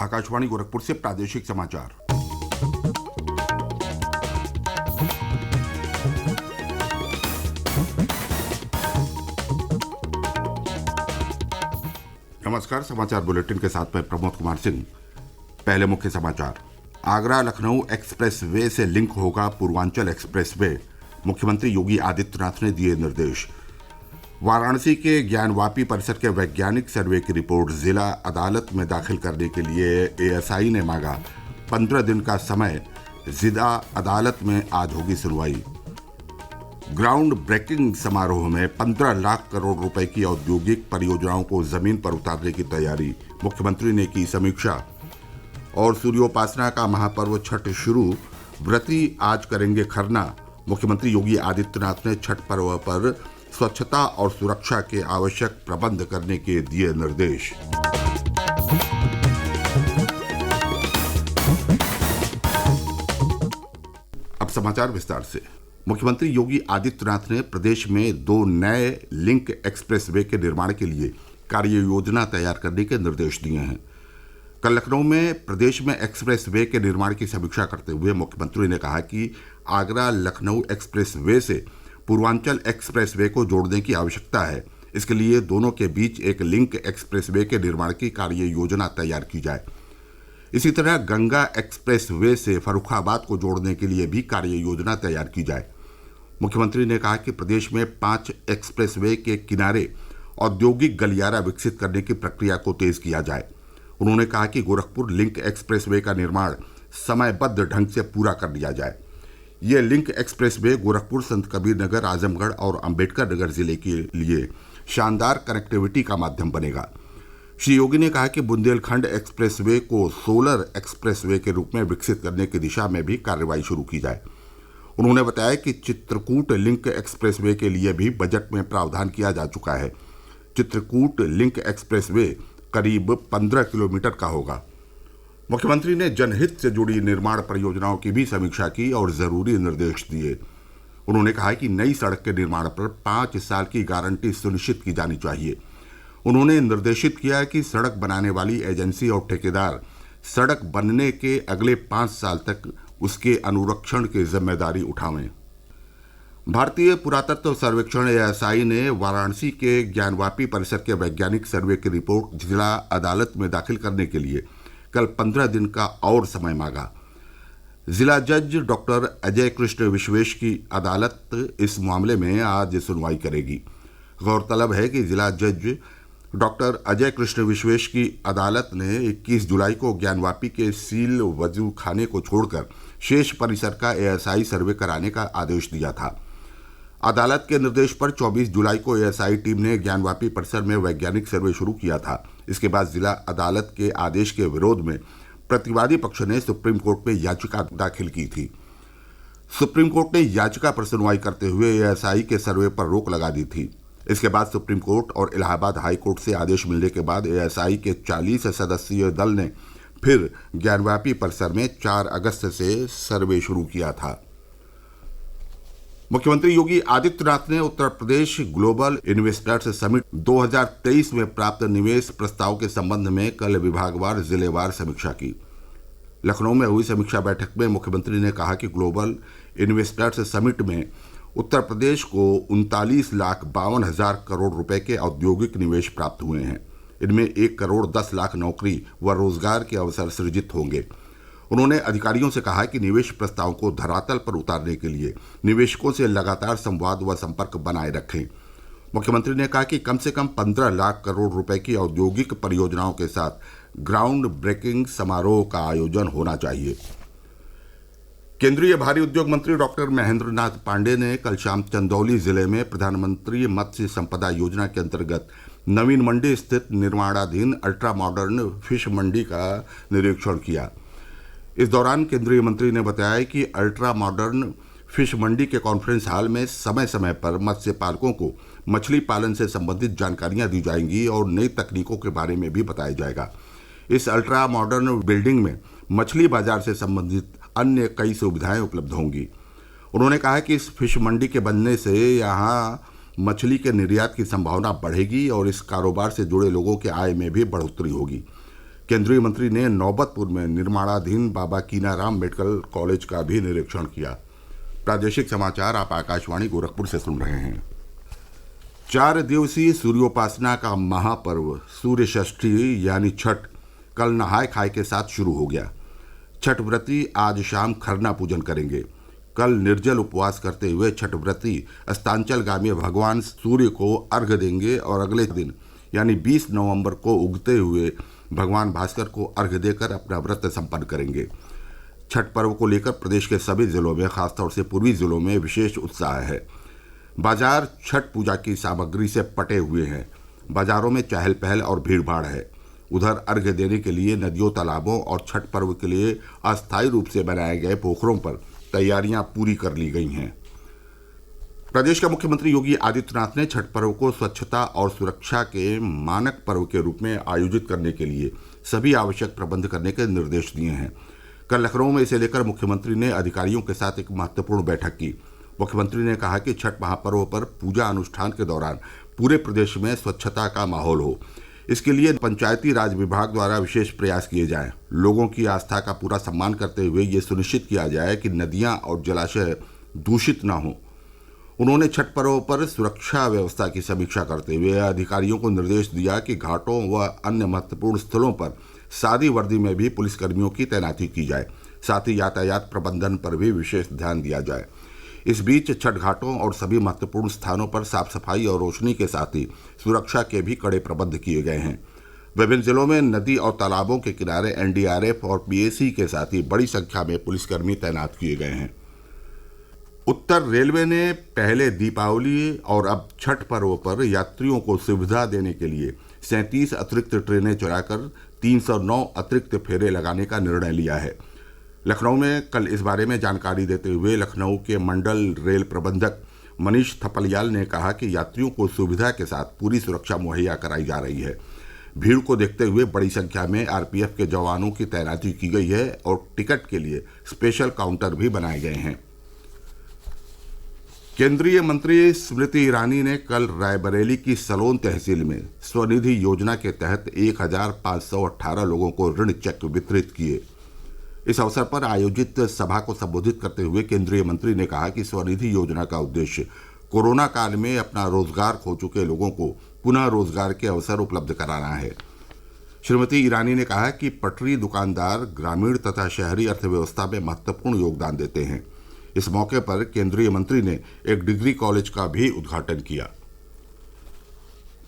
आकाशवाणी गोरखपुर से प्रादेशिक समाचार। नमस्कार। समाचार बुलेटिन के साथ मैं प्रमोद कुमार सिंह। पहले मुख्य समाचार। आगरा लखनऊ एक्सप्रेस वे से लिंक होगा पूर्वांचल एक्सप्रेस वे, मुख्यमंत्री योगी आदित्यनाथ ने दिए निर्देश। वाराणसी के ज्ञानवापी परिसर के वैज्ञानिक सर्वे की रिपोर्ट जिला अदालत में दाखिल करने के लिए एएसआई ने मांगा 15 दिन का समय। जिला अदालत में आज होगी सुनवाई। ग्राउंड ब्रेकिंग समारोह में 15 लाख करोड़ रुपए की औद्योगिक परियोजनाओं को जमीन पर उतारने की तैयारी, मुख्यमंत्री ने की समीक्षा। और सूर्योपासना का महापर्व छठ शुरू, व्रती आज करेंगे खरना, मुख्यमंत्री योगी आदित्यनाथ ने छठ पर्व पर स्वच्छता और सुरक्षा के आवश्यक प्रबंध करने के दिए निर्देश। अब समाचार विस्तार से। मुख्यमंत्री योगी आदित्यनाथ ने प्रदेश में 2 नए लिंक एक्सप्रेस वे के निर्माण के लिए कार्य योजना तैयार करने के निर्देश दिए हैं। कल लखनऊ में प्रदेश में एक्सप्रेस वे के निर्माण की समीक्षा करते हुए मुख्यमंत्री ने कहा कि आगरा लखनऊ एक्सप्रेस वे से पूर्वांचल एक्सप्रेस वे को जोड़ने की आवश्यकता है। इसके लिए दोनों के बीच एक लिंक एक्सप्रेस वे के निर्माण की कार्य योजना तैयार की जाए। इसी तरह गंगा एक्सप्रेस वे से फर्रुखाबाद को जोड़ने के लिए भी कार्य योजना तैयार की जाए। मुख्यमंत्री ने कहा कि प्रदेश में 5 एक्सप्रेस वे के किनारे औद्योगिक गलियारा विकसित करने की प्रक्रिया को तेज किया जाए। उन्होंने कहा कि गोरखपुर लिंक एक्सप्रेस वे का निर्माण समयबद्ध ढंग से पूरा कर लिया जाए। ये लिंक एक्सप्रेस वे गोरखपुर, संत कबीर नगर, आजमगढ़ और अंबेडकर नगर जिले के लिए शानदार कनेक्टिविटी का माध्यम बनेगा। श्री योगी ने कहा कि बुंदेलखंड एक्सप्रेस वे को सोलर एक्सप्रेस वे के रूप में विकसित करने की दिशा में भी कार्रवाई शुरू की जाए। उन्होंने बताया कि चित्रकूट लिंक एक्सप्रेस वे के लिए भी बजट में प्रावधान किया जा चुका है। चित्रकूट लिंक एक्सप्रेस वे करीब 15 किलोमीटर का होगा। मुख्यमंत्री ने जनहित से जुड़ी निर्माण परियोजनाओं की भी समीक्षा की और जरूरी निर्देश दिए। उन्होंने कहा कि नई सड़क के निर्माण पर 5 साल की गारंटी सुनिश्चित की जानी चाहिए। उन्होंने निर्देशित किया कि सड़क बनाने वाली एजेंसी और ठेकेदार सड़क बनने के अगले 5 साल तक उसके अनुरक्षण की जिम्मेदारी उठावें। भारतीय पुरातत्व सर्वेक्षण एएसआई ने वाराणसी के ज्ञानवापी परिसर के वैज्ञानिक सर्वे की रिपोर्ट जिला अदालत में दाखिल करने के लिए कल 15 दिन का और समय मांगा। जिला जज डॉक्टर अजय कृष्ण विश्वेश की अदालत इस मामले में आज सुनवाई करेगी। गौरतलब है कि जिला जज डॉक्टर अजय कृष्ण विश्वेश की अदालत ने 21 जुलाई को ज्ञानवापी के सील वजू खाने को छोड़कर शेष परिसर का एएसआई सर्वे कराने का आदेश दिया था। अदालत के निर्देश पर 24 जुलाई को एएसआई टीम ने ज्ञानवापी परिसर में वैज्ञानिक सर्वे शुरू किया था। इसके बाद जिला अदालत के आदेश के विरोध में प्रतिवादी पक्ष ने सुप्रीम कोर्ट में याचिका दाखिल की थी। सुप्रीम कोर्ट ने याचिका पर सुनवाई करते हुए एएसआई के सर्वे पर रोक लगा दी थी। इसके बाद सुप्रीम कोर्ट और इलाहाबाद हाई कोर्ट से आदेश मिलने के बाद एएसआई के 40 सदस्यीय दल ने फिर ज्ञानवापी परिसर में 4 अगस्त से सर्वे शुरू किया था। मुख्यमंत्री योगी आदित्यनाथ ने Uttar Pradesh global investors summit 2023 में प्राप्त निवेश प्रस्ताव के संबंध में कल विभागवार जिलेवार समीक्षा की। लखनऊ में हुई समीक्षा बैठक में मुख्यमंत्री ने कहा कि ग्लोबल इन्वेस्टर्स समिट में उत्तर प्रदेश को 39,52,000 करोड़ रुपए के औद्योगिक निवेश प्राप्त हुए हैं। इनमें 1 करोड़ 10 लाख नौकरी व रोजगार के अवसर सृजित होंगे। उन्होंने अधिकारियों से कहा कि निवेश प्रस्ताव को धरातल पर उतारने के लिए निवेशकों से लगातार संवाद व संपर्क बनाए रखें। मुख्यमंत्री ने कहा कि कम से कम 15 लाख करोड़ रुपए की औद्योगिक परियोजनाओं के साथ ग्राउंड ब्रेकिंग समारोह का आयोजन होना चाहिए। केंद्रीय भारी उद्योग मंत्री डॉक्टर महेंद्र नाथ पांडेय ने कल शाम चंदौली जिले में प्रधानमंत्री मत्स्य संपदा योजना के अंतर्गत नवीन मंडी स्थित निर्माणाधीन अल्ट्रा मॉडर्न फिश मंडी का निरीक्षण किया। इस दौरान केंद्रीय मंत्री ने बताया कि अल्ट्रा मॉडर्न फिश मंडी के कॉन्फ्रेंस हॉल में समय समय पर मत्स्य पालकों को मछली पालन से संबंधित जानकारियां दी जाएंगी और नई तकनीकों के बारे में भी बताया जाएगा। इस अल्ट्रा मॉडर्न बिल्डिंग में मछली बाजार से संबंधित अन्य कई सुविधाएं उपलब्ध होंगी। उन्होंने कहा कि इस फिश मंडी के बनने से यहाँ मछली के निर्यात की संभावना बढ़ेगी और इस कारोबार से जुड़े लोगों के आय में भी बढ़ोतरी होगी। केंद्रीय मंत्री ने नौबतपुर में निर्माणाधीन बाबा कीनाराम मेडिकल कॉलेज का भी निरीक्षण किया। प्रादेशिक समाचार आप आकाशवाणी गोरखपुर से सुन रहे हैं। 4 दिवसीय सूर्योपासना का महापर्व सूर्य षष्ठी यानी छठ कल नहाय खाए के साथ शुरू हो गया। छठ व्रती आज शाम खरना पूजन करेंगे। कल निर्जल उपवास करते हुए छठ व्रती अस्तांचलगामी भगवान सूर्य को अर्घ्य देंगे और अगले दिन यानी 20 नवंबर को उगते हुए भगवान भास्कर को अर्घ्य देकर अपना व्रत संपन्न करेंगे। छठ पर्व को लेकर प्रदेश के सभी जिलों में, खासतौर से पूर्वी जिलों में विशेष उत्साह है। बाजार छठ पूजा की सामग्री से पटे हुए हैं। बाजारों में चहल पहल और भीड़ भाड़ है। उधर अर्घ्य देने के लिए नदियों, तालाबों और छठ पर्व के लिए अस्थायी रूप से बनाए गए पोखरों पर तैयारियां पूरी कर ली गई हैं। प्रदेश के मुख्यमंत्री योगी आदित्यनाथ ने छठ पर्व को स्वच्छता और सुरक्षा के मानक पर्व के रूप में आयोजित करने के लिए सभी आवश्यक प्रबंध करने के निर्देश दिए हैं। कल लखनऊ में इसे लेकर मुख्यमंत्री ने अधिकारियों के साथ एक महत्वपूर्ण बैठक की। मुख्यमंत्री ने कहा कि छठ महापर्व पर पूजा अनुष्ठान के दौरान पूरे प्रदेश में स्वच्छता का माहौल हो। इसके लिए पंचायती राज विभाग द्वारा विशेष प्रयास किए जाएं। लोगों की आस्था का पूरा सम्मान करते हुए ये सुनिश्चित किया जाए कि नदियां और जलाशय दूषित न हों। उन्होंने छठ पर्व पर सुरक्षा व्यवस्था की समीक्षा करते हुए अधिकारियों को निर्देश दिया कि घाटों व अन्य महत्वपूर्ण स्थलों पर सादी वर्दी में भी पुलिसकर्मियों की तैनाती की जाए। साथ ही यातायात प्रबंधन पर भी विशेष ध्यान दिया जाए। इस बीच छठ घाटों और सभी महत्वपूर्ण स्थानों पर साफ सफाई और रोशनी के साथ ही सुरक्षा के भी कड़े प्रबंध किए गए हैं। विभिन्न जिलों में नदी और तालाबों के किनारे एनडीआरएफ और पीएसी के साथ ही बड़ी संख्या में पुलिसकर्मी तैनात किए गए हैं। उत्तर रेलवे ने पहले दीपावली और अब छठ पर्व पर यात्रियों को सुविधा देने के लिए 37 अतिरिक्त ट्रेनें चलाकर 309 अतिरिक्त फेरे लगाने का निर्णय लिया है। लखनऊ में कल इस बारे में जानकारी देते हुए लखनऊ के मंडल रेल प्रबंधक मनीष थपलियाल ने कहा कि यात्रियों को सुविधा के साथ पूरी सुरक्षा मुहैया कराई जा रही है। भीड़ को देखते हुए बड़ी संख्या में आरपीएफ के जवानों की तैनाती की गई है और टिकट के लिए स्पेशल काउंटर भी बनाए गए हैं। केंद्रीय मंत्री स्मृति ईरानी ने कल रायबरेली की सलोन तहसील में स्वनिधि योजना के तहत 1518 लोगों को ऋण चेक वितरित किए। इस अवसर पर आयोजित सभा को संबोधित करते हुए केंद्रीय मंत्री ने कहा कि स्वनिधि योजना का उद्देश्य कोरोना काल में अपना रोजगार खो चुके लोगों को पुनः रोजगार के अवसर उपलब्ध कराना है। श्रीमती ईरानी ने कहा कि पटरी दुकानदार ग्रामीण तथा शहरी अर्थव्यवस्था में महत्वपूर्ण योगदान देते हैं। इस मौके पर केंद्रीय मंत्री ने एक डिग्री कॉलेज का भी उद्घाटन किया।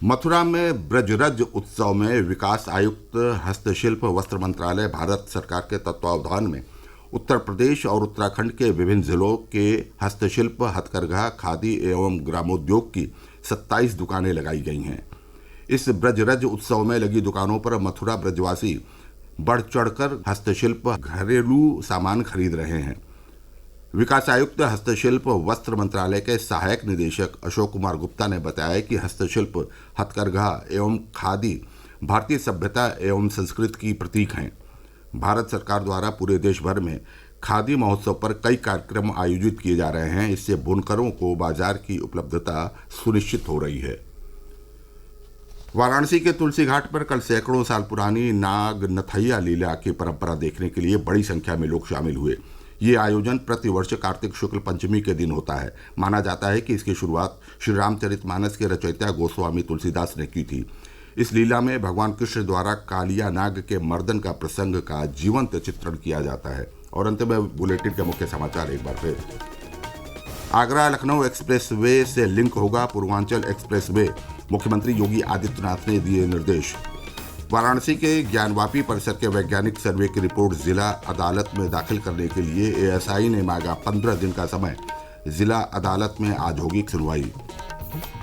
मथुरा में ब्रजरज उत्सव में विकास आयुक्त हस्तशिल्प वस्त्र मंत्रालय भारत सरकार के तत्वावधान में उत्तर प्रदेश और उत्तराखंड के विभिन्न जिलों के हस्तशिल्प, हथकरघा, खादी एवं ग्रामोद्योग की 27 दुकानें लगाई गई हैं। इस ब्रजरज उत्सव में लगी दुकानों पर मथुरा ब्रजवासी बढ़ चढ़कर हस्तशिल्प घरेलू सामान खरीद रहे हैं। विकास आयुक्त हस्तशिल्प वस्त्र मंत्रालय के सहायक निदेशक अशोक कुमार गुप्ता ने बताया कि हस्तशिल्प, हथकरघा एवं खादी भारतीय सभ्यता एवं संस्कृति की प्रतीक हैं। भारत सरकार द्वारा पूरे देश भर में खादी महोत्सव पर कई कार्यक्रम आयोजित किए जा रहे हैं। इससे बुनकरों को बाजार की उपलब्धता सुनिश्चित हो रही है। वाराणसी के तुलसी घाट पर कल सैकड़ों साल पुरानी नाग नथैया लीला की परंपरा देखने के लिए बड़ी संख्या में लोग शामिल हुए। ये आयोजन प्रतिवर्ष कार्तिक शुक्ल पंचमी के दिन होता है। माना जाता है कि इसकी शुरुआत श्री रामचरितमानस के रचयिता गोस्वामी तुलसीदास ने की थी। इस लीला में भगवान कृष्ण द्वारा कालिया नाग के मर्दन का प्रसंग का जीवंत चित्रण किया जाता है। और अंत में बुलेटिन के मुख्य समाचार एक बार फिर। आगरा लखनऊ एक्सप्रेस वे से लिंक होगा पूर्वांचल एक्सप्रेस वे, मुख्यमंत्री योगी आदित्यनाथ ने दिए निर्देश। वाराणसी के ज्ञानवापी परिसर के वैज्ञानिक सर्वे की रिपोर्ट जिला अदालत में दाखिल करने के लिए एएसआई ने मांगा 15 दिन का समय। जिला अदालत में आज होगी सुनवाई।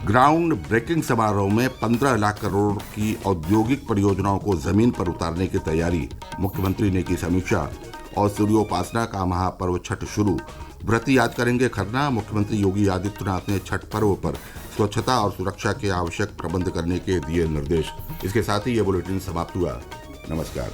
ग्राउंड ब्रेकिंग समारोह में 15 लाख करोड़ की औद्योगिक परियोजनाओं को जमीन पर उतारने की तैयारी, मुख्यमंत्री ने की समीक्षा। और सूर्योपासना का महापर्व छठ शुरू, व्रती आज करेंगे खरना। मुख्यमंत्री योगी आदित्यनाथ ने छठ पर्व पर स्वच्छता और सुरक्षा के आवश्यक प्रबंध करने के दिए निर्देश। इसके साथ ही ये बुलेटिन समाप्त हुआ। नमस्कार।